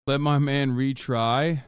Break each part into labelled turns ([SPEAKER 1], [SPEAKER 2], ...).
[SPEAKER 1] Let my man retry.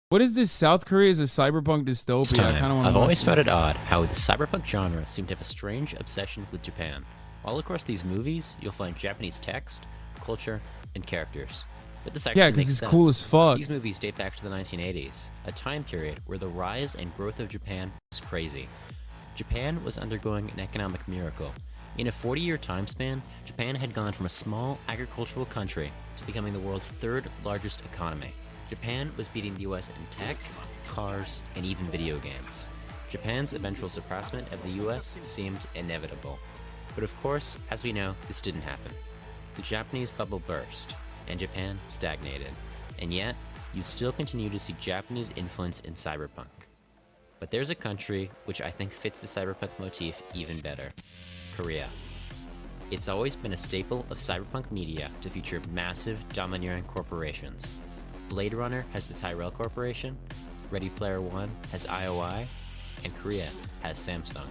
[SPEAKER 1] What is this? South Korea is a cyberpunk dystopia.
[SPEAKER 2] I've always found it odd how the cyberpunk genre seemed to have a strange obsession with Japan. All across these movies, you'll find Japanese text, culture, and characters. But this actually makes sense.
[SPEAKER 1] Cool as fuck.
[SPEAKER 2] These movies date back to the 1980s, a time period where the rise and growth of Japan was crazy. Japan was undergoing an economic miracle. In a 40-year time span, Japan had gone from a small agricultural country to becoming the world's third largest economy. Japan was beating the US in tech, cars, and even video games. Japan's eventual surpassment of the US seemed inevitable. But of course, as we know, this didn't happen. The Japanese bubble burst, and Japan stagnated. And yet, you still continue to see Japanese influence in cyberpunk. But there's a country which I think fits the cyberpunk motif even better: Korea. It's always been a staple of cyberpunk media to feature massive, domineering corporations. Blade Runner has the Tyrell Corporation, Ready Player One has IOI, and Korea has Samsung.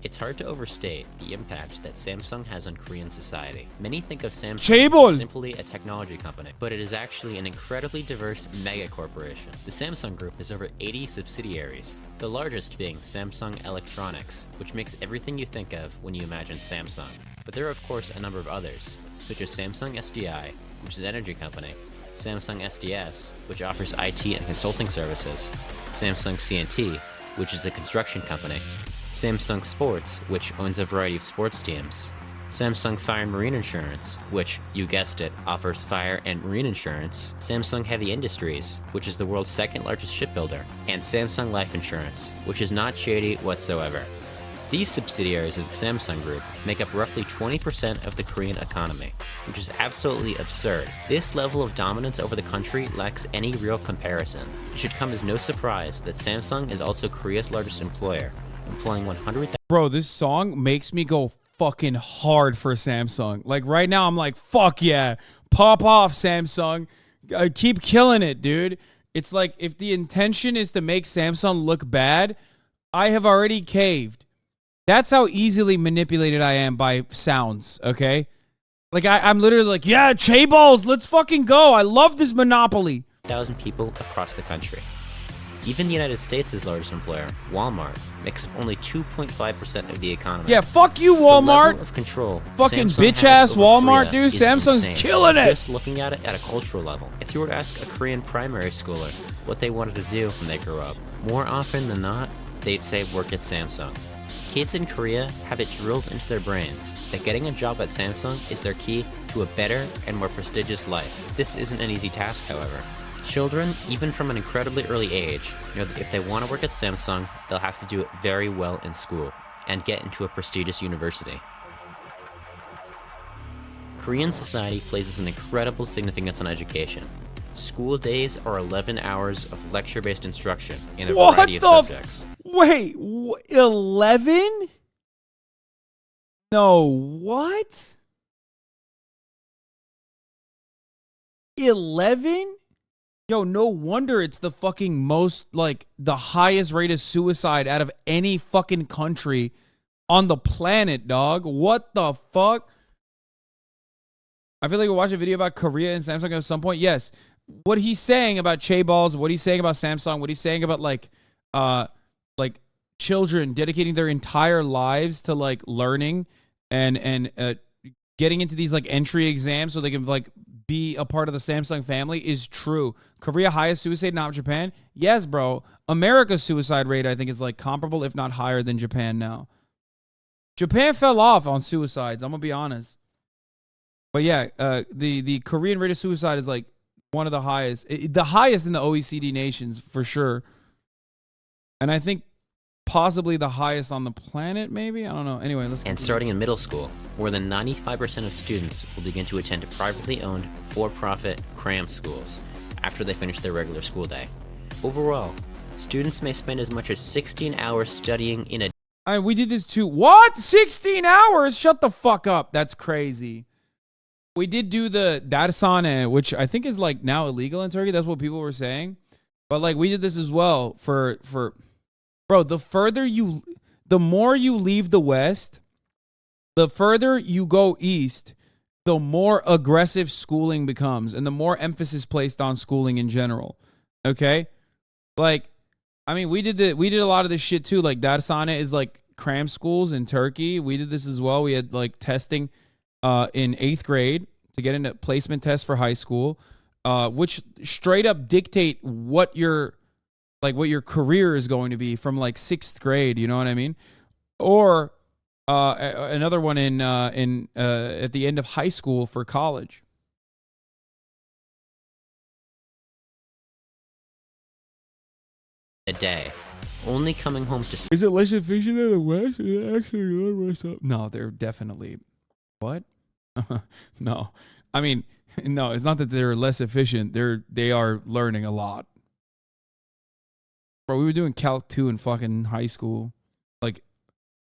[SPEAKER 2] It's hard to overstate the impact that Samsung has on Korean society. Many think of Samsung as simply a technology company, but it is actually an incredibly diverse mega corporation. The Samsung Group has over 80 subsidiaries, the largest being Samsung Electronics, which makes everything you think of when you imagine Samsung. But there are of course a number of others, such as Samsung SDI, which is an energy company, Samsung SDS, which offers IT and consulting services, Samsung C&T, which is a construction company, Samsung Sports, which owns a variety of sports teams, Samsung Fire and Marine Insurance, which, you guessed it, offers fire and marine insurance, Samsung Heavy Industries, which is the world's second largest shipbuilder, and Samsung Life Insurance, which is not shady whatsoever. These subsidiaries of the Samsung Group make up roughly 20% of the Korean economy, which is absolutely absurd. This level of dominance over the country lacks any real comparison. It should come as no surprise that Samsung is also Korea's largest employer, employing 100,000.
[SPEAKER 1] Bro, this song makes me go fucking hard for Samsung. Like right now, I'm like, fuck yeah, pop off, Samsung. Keep killing it, dude. It's like if the intention is to make Samsung look bad, I have already caved. That's how easily manipulated I am by sounds, okay? Like, I'm literally like, yeah, Che-balls, let's fucking go. I love this monopoly.
[SPEAKER 2] 1,000 people across the country. Even the United States' largest employer, Walmart, makes up only 2.5% of the economy.
[SPEAKER 1] Yeah, fuck you, Walmart.
[SPEAKER 2] The level of control
[SPEAKER 1] fucking bitch-ass Walmart, dude. Samsung's
[SPEAKER 2] insane.
[SPEAKER 1] killing it.
[SPEAKER 2] Just looking at it at a cultural level. If you were to ask a Korean primary schooler what they wanted to do when they grew up, more often than not, they'd say work at Samsung. Kids in Korea have it drilled into their brains that getting a job at Samsung is their key to a better and more prestigious life. This isn't an easy task, however. Children, even from an incredibly early age, know that if they want to work at Samsung, they'll have to do it very well in school and get into a prestigious university. Korean society places an incredible significance on education. School days are 11 hours of lecture-based instruction in a variety of subjects.
[SPEAKER 1] Wait, 11? No, what? 11? Yo, no wonder it's the fucking most, like, the highest rate of suicide out of any fucking country on the planet, dog. What the fuck? I feel like we'll watch a video about Korea and Samsung at some point. Yes. What he's saying about Che-balls, what he's saying about Samsung, what he's saying about, like children dedicating their entire lives to, like, learning and getting into these, like, entry exams so they can, like, be a part of the Samsung family is true. Korea highest suicide, not Japan? Yes, bro. America's suicide rate, I think, is, like, comparable, if not higher than Japan now. Japan fell off on suicides, I'm gonna be honest. But yeah, the Korean rate of suicide is, like, one of the highest in the OECD nations, for sure. And I think possibly the highest on the planet, maybe? I don't know. Anyway, let's continue.
[SPEAKER 2] And starting in middle school, more than 95% of students will begin to attend privately owned, for-profit cram schools after they finish their regular school day. Overall, students may spend as much as 16 hours studying in a...
[SPEAKER 1] We did this too. What? 16 hours? Shut the fuck up. That's crazy. We did do the Darsane, which I think is, like, now illegal in Turkey. That's what people were saying. But, like, we did this as well for bro, the more you leave the West, the further you go east, the more aggressive schooling becomes and the more emphasis placed on schooling in general. Okay? Like, I mean, we did a lot of this shit too. Like, Darsana is like cram schools in Turkey. We did this as well. We had like testing in 8th grade to get into placement tests for high school, which straight up dictate what your career is going to be from like 6th grade. You know what I mean? Or another one in at the end of high school for college.
[SPEAKER 2] A day, only coming home to
[SPEAKER 1] Is it less efficient in the West? Is it actually what's up? No, they're definitely. What? No, I mean, no. It's not that they're less efficient. They are learning a lot. Bro, we were doing Calc 2 in fucking high school. Like,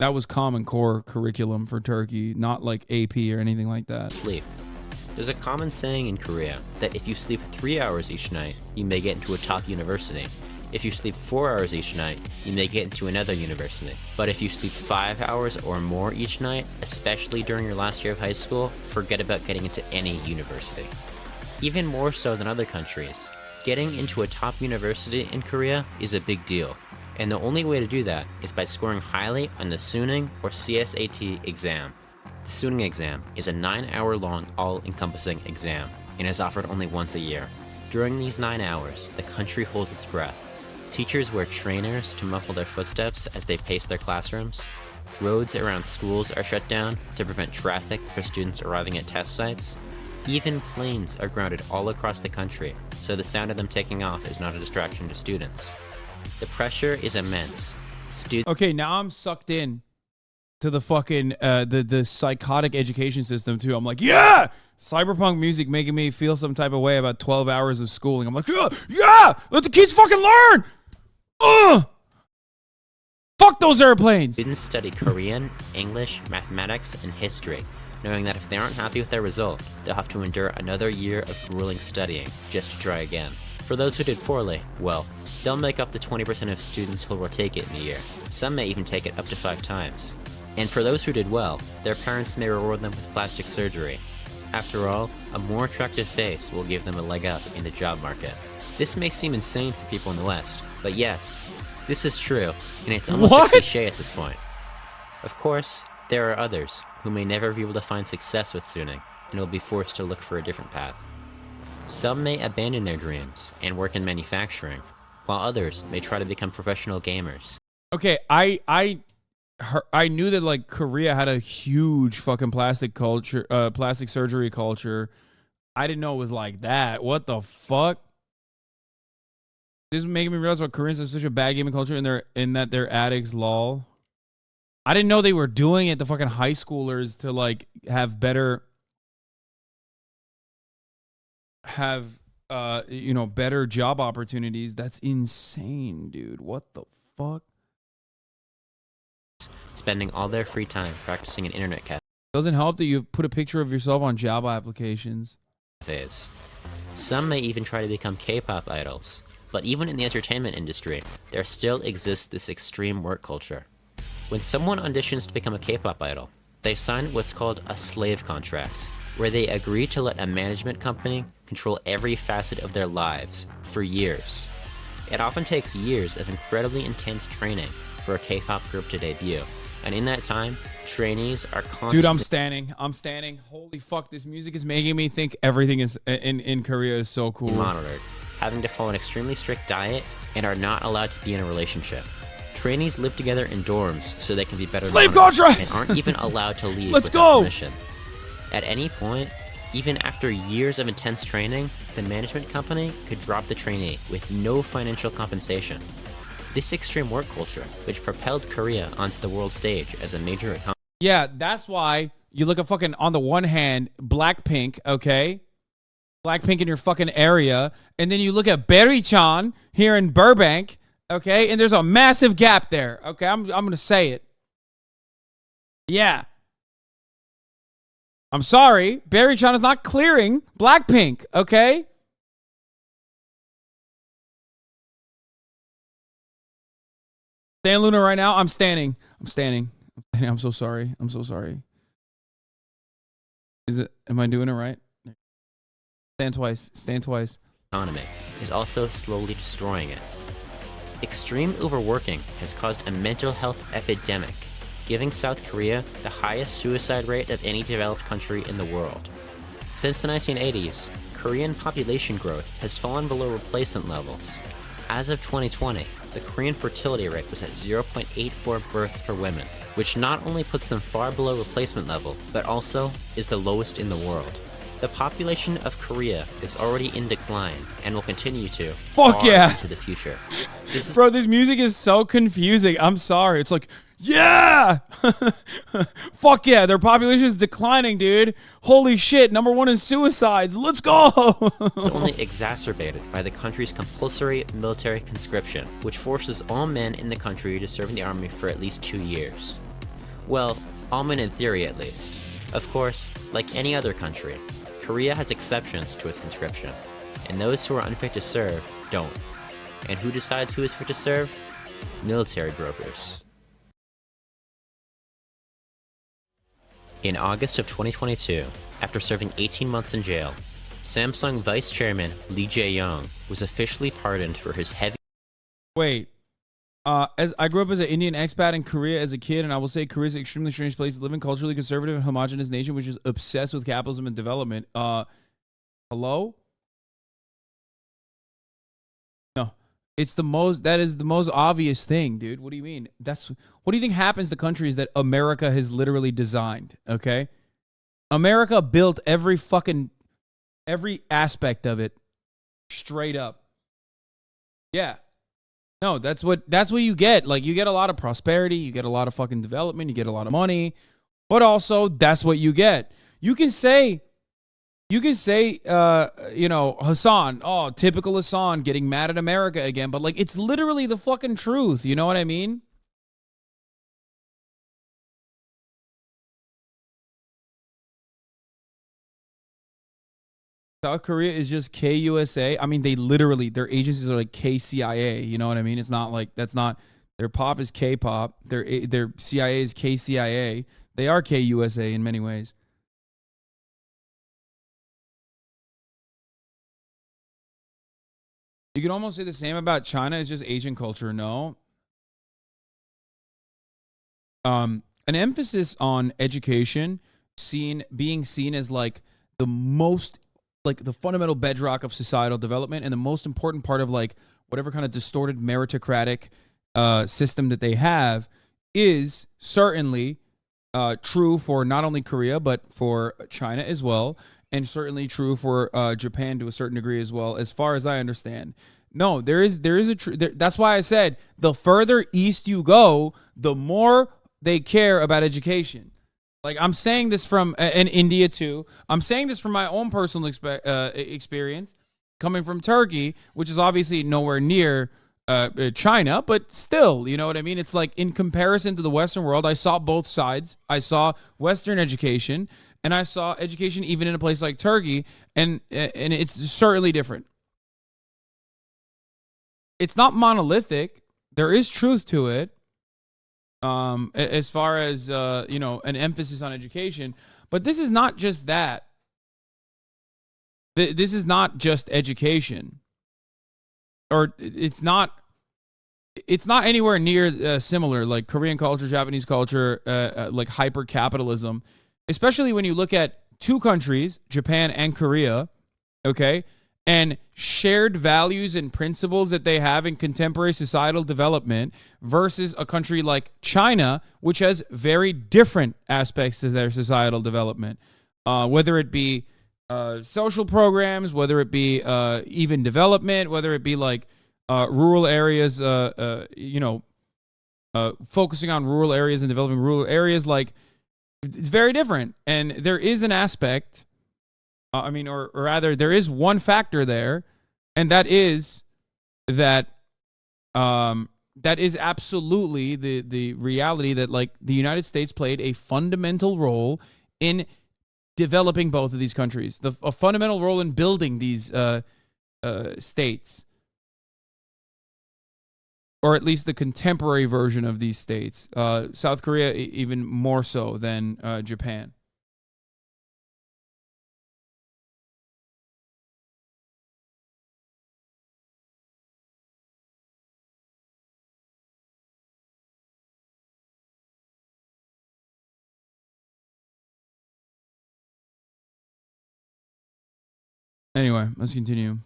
[SPEAKER 1] that was Common Core curriculum for Turkey, not like AP or anything like that.
[SPEAKER 2] sleep. There's a common saying in Korea that if you sleep 3 hours each night, you may get into a top university. If you sleep 4 hours each night, you may get into another university. But if you sleep 5 hours or more each night, especially during your last year of high school, forget about getting into any university. Even more so than other countries, getting into a top university in Korea is a big deal. And the only way to do that is by scoring highly on the Suning or CSAT exam. The Suning exam is a 9-hour-long all-encompassing exam and is offered only once a year. During these 9 hours, the country holds its breath. Teachers wear trainers to muffle their footsteps as they pace their classrooms. Roads around schools are shut down to prevent traffic for students arriving at test sites. Even planes are grounded all across the country, so the sound of them taking off is not a distraction to students. The pressure is immense.
[SPEAKER 1] Okay, now I'm sucked in to the fucking the psychotic education system too. I'm like, yeah, cyberpunk music making me feel some type of way about 12 hours of schooling. I'm like, yeah, let the kids fucking learn. Fuck those airplanes.
[SPEAKER 2] Students study Korean, English, mathematics, and history, knowing that if they aren't happy with their result, they'll have to endure another year of grueling studying just to try again. For those who did poorly, well, they'll make up the 20% of students who will take it in a year. Some may even take it up to 5 times. And for those who did well, their parents may reward them with plastic surgery. After all, a more attractive face will give them a leg up in the job market. This may seem insane for people in the West, but yes, this is true, and it's almost a cliche at this point. Of course, there are others who may never be able to find success with Suning, and will be forced to look for a different path. Some may abandon their dreams and work in manufacturing, while others may try to become professional gamers.
[SPEAKER 1] Okay, I knew that like Korea had a huge fucking plastic surgery culture. I didn't know it was like that. What the fuck? This is making me realize why Koreans have such a bad gaming culture in that they're addicts, lol. I didn't know they were doing it to fucking high schoolers to like have better better job opportunities. That's insane, dude. What the fuck?
[SPEAKER 2] Spending all their free time practicing an internet
[SPEAKER 1] Doesn't help that you put a picture of yourself on Java applications.
[SPEAKER 2] cafes. Some may even try to become K-pop idols. But even in the entertainment industry, there still exists this extreme work culture. When someone auditions to become a K-pop idol, they sign what's called a slave contract, where they agree to let a management company control every facet of their lives for years. It often takes years of incredibly intense training for a K-pop group to debut, and in that time, trainees are constantly—
[SPEAKER 1] Dude, I'm standing. Holy fuck, this music is making me think everything is in Korea is so cool.
[SPEAKER 2] monitored, having to follow an extremely strict diet, and are not allowed to be in a relationship. Trainees live together in dorms so they can be better
[SPEAKER 1] slave
[SPEAKER 2] monitored,
[SPEAKER 1] contracts,
[SPEAKER 2] and aren't even allowed to leave
[SPEAKER 1] Let's
[SPEAKER 2] without
[SPEAKER 1] go.
[SPEAKER 2] permission. At any point, even after years of intense training, the management company could drop the trainee with no financial compensation. This extreme work culture, which propelled Korea onto the world stage as a major economy.
[SPEAKER 1] Yeah, that's why you look at fucking, on the one hand, Blackpink, okay? Blackpink in your fucking area, and then you look at Berry-chan here in Burbank, okay? And there's a massive gap there, okay? I'm going to say it. Yeah. I'm sorry, Berry-chan is not clearing Blackpink, okay? Stan Luna right now, I'm standing. I'm so sorry. Is it? Am I doing it right? Stand twice. Stand twice.
[SPEAKER 2] Economy is also slowly destroying it. Extreme overworking has caused a mental health epidemic, giving South Korea the highest suicide rate of any developed country in the world. Since the 1980s, Korean population growth has fallen below replacement levels. As of 2020, the Korean fertility rate was at 0.84 births per woman, which not only puts them far below replacement level, but also is the lowest in the world. The population of Korea is already in decline and will continue to
[SPEAKER 1] Fuck yeah.
[SPEAKER 2] into the future.
[SPEAKER 1] Bro, this music is so confusing. I'm sorry. It's like, yeah! Fuck yeah, their population is declining, dude. Holy shit, number one is suicides. Let's go!
[SPEAKER 2] It's only exacerbated by the country's compulsory military conscription, which forces all men in the country to serve in the army for at least 2 years. Well, all men in theory at least. Of course, like any other country, Korea has exceptions to its conscription, and those who are unfit to serve don't. And who decides who is fit to serve? Military brokers. In August of 2022, after serving 18 months in jail, Samsung Vice Chairman Lee Jae-yong was officially pardoned for his heavy...
[SPEAKER 1] Wait. As I grew up as an Indian expat in Korea as a kid, and I will say Korea is an extremely strange place to live in, culturally conservative and homogenous nation, which is obsessed with capitalism and development. Hello? No. That is the most obvious thing, dude. What do you mean? What do you think happens to countries that America has literally designed, okay? America built every aspect of it straight up. Yeah. No, that's what you get. Like, you get a lot of prosperity, you get a lot of fucking development, you get a lot of money, but also that's what you get. You can say, Hasan, oh, typical Hasan getting mad at America again, but like, it's literally the fucking truth. You know what I mean? South Korea is just KUSA. I mean, their agencies are like KCIA. You know what I mean? It's not like, that's not, their pop is K-pop. Their CIA is KCIA. They are KUSA in many ways. You can almost say the same about China. It's just Asian culture. No. An emphasis on education being seen as like the most, like the fundamental bedrock of societal development and the most important part of like whatever kind of distorted meritocratic system that they have is certainly true for not only Korea but for China as well, and certainly true for Japan to a certain degree as well, as far as I understand. No, there is that's why I said the further east you go, the more they care about education. Like, I'm saying this from, in India too, I'm saying this from my own personal experience, coming from Turkey, which is obviously nowhere near China, but still, you know what I mean? It's like, in comparison to the Western world, I saw both sides. I saw Western education, and I saw education even in a place like Turkey, and it's certainly different. It's not monolithic. There is truth to it. As far as an emphasis on education, but this is not just that. This is not just education, or it's not anywhere near similar like Korean culture, Japanese culture, like hyper capitalism, especially when you look at two countries, Japan and Korea, okay, and shared values and principles that they have in contemporary societal development versus a country like China, which has very different aspects to their societal development, whether it be social programs, whether it be even development, whether it be like rural areas, focusing on rural areas and developing rural areas. Like, it's very different. And there is an aspect, or rather, there is one factor there, and that is that is absolutely the reality that, like, the United States played a fundamental role in developing both of these countries, a fundamental role in building these states, or at least the contemporary version of these states. South Korea even more so than Japan. Anyway, let's continue.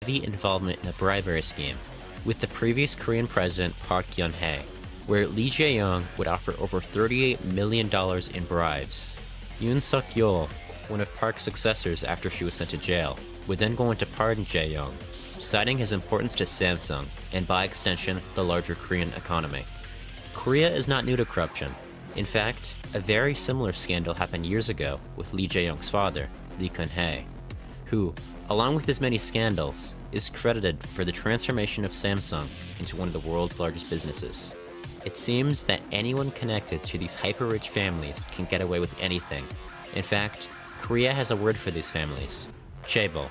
[SPEAKER 2] Heavy involvement in a bribery scheme with the previous Korean president Park Geun-hye, where Lee Jae-young would offer over $38 million in bribes. Yoon Suk-yeol, one of Park's successors after she was sent to jail, would then go on to pardon Jae-young, citing his importance to Samsung and by extension the larger Korean economy. Korea is not new to corruption. In fact, a very similar scandal happened years ago with Lee Jae-young's father, Lee Kun-hye, who, along with his many scandals, is credited for the transformation of Samsung into one of the world's largest businesses. It seems that anyone connected to these hyper-rich families can get away with anything. In fact, Korea has a word for these families: chaebol.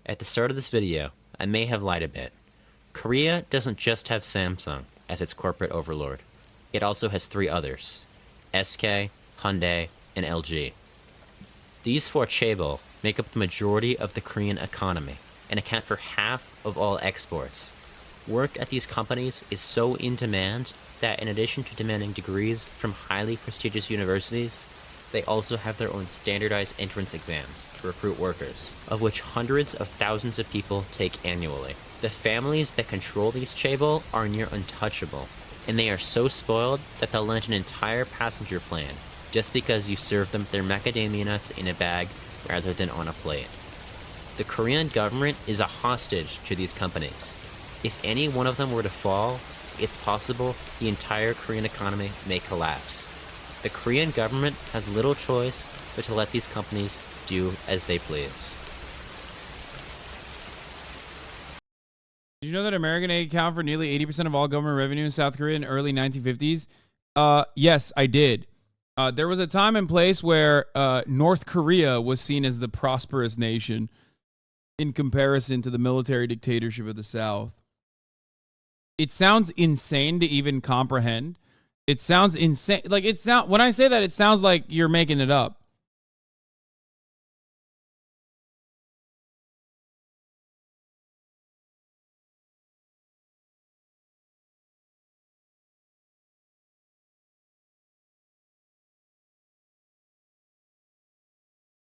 [SPEAKER 2] At the start of this video, I may have lied a bit. Korea doesn't just have Samsung as its corporate overlord. It also has 3 others: SK, Hyundai, and LG. These 4 chaebol make up the majority of the Korean economy and account for half of all exports. Work at these companies is so in demand that in addition to demanding degrees from highly prestigious universities, they also have their own standardized entrance exams to recruit workers, of which hundreds of thousands of people take annually. The families that control these chaebol are near untouchable, and they are so spoiled that they'll rent an entire passenger plane just because you serve them their macadamia nuts in a bag rather than on a plate. The Korean government is a hostage to these companies. If any one of them were to fall, it's possible the entire Korean economy may collapse. The Korean government has little choice but to let these companies do as they please.
[SPEAKER 1] Did you know that American aid accounted for nearly 80% of all government revenue in South Korea in the early 1950s? Yes, I did. There was a time and place where North Korea was seen as the prosperous nation in comparison to the military dictatorship of the South. It sounds insane to even comprehend. It sounds insane. Like when I say that, it sounds like you're making it up.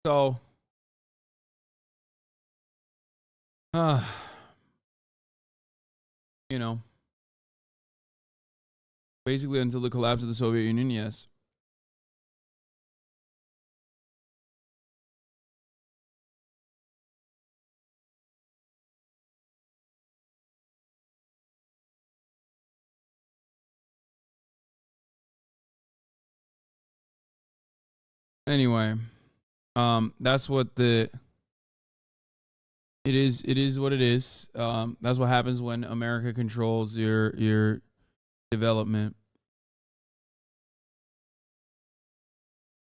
[SPEAKER 1] So, you know, basically until the collapse of the Soviet Union, yes. Anyway, that's what it is what it is. That's what happens when America controls your development.